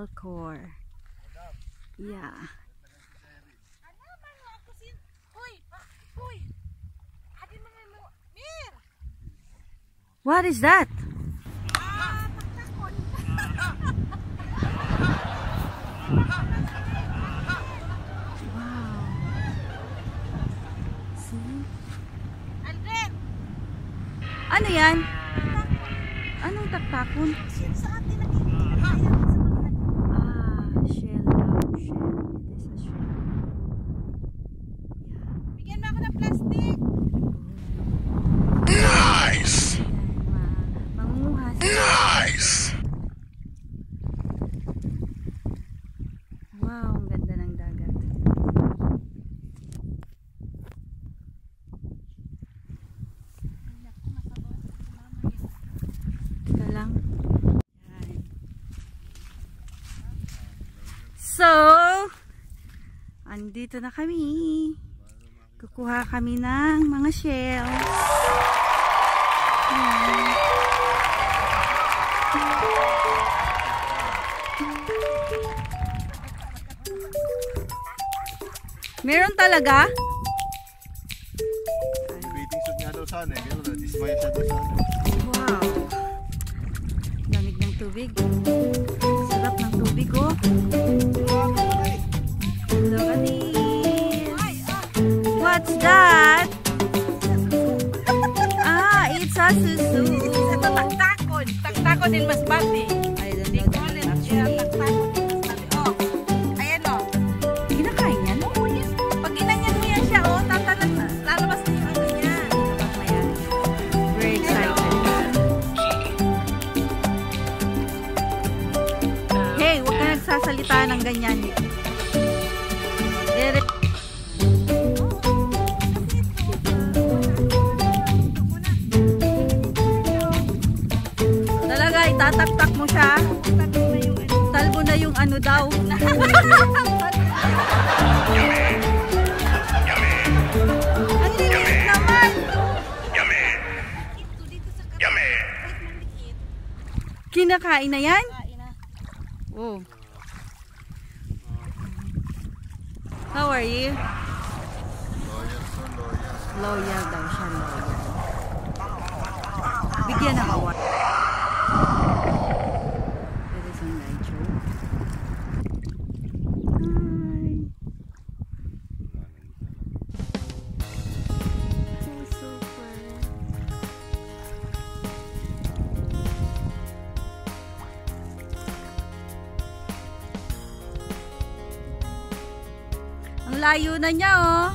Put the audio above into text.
Alkhor. Yeah. What is that? Wow. See? Ano yan? Anong taktakon? Ah, shell daw. Shell. It is a shell. Yeah. Bigyan mo ako ng plastic. Nice! Manguhas. Nice! Wow, ang ganda ng dagat. Teka lang. Yan. So, andito na kami. Kukuha kami ng mga shells. Yan. Meron talaga? Waiting suit nga daw sana eh. Gano'n na, dismaya siya daw sana. Wow. Lamig ng tubig. Sarap ng tubig, oh. Look at this. What's that? Ah, it's a susu. Ito taktakon. Taktakon din mas bati. I don't know the name actually. Taktakon din mas bati. Oh, ayan o. Kinakain yan? Oo, yes. Pag inanyan mo yan siya, oh, tatalan na. Lalabas na yung ano niya. Very excited. Hey, huwag ka nagsasalita ng ganyan. Talaga, itataktak mo siya. Talbo na yung ano daw. Ang linis naman. Kinakain na yan? Oh. How are you? Loyal daw siya, loyal. Bigyan ng award. There is ang nitro. Hi. So super. Ang layo na niya, oh.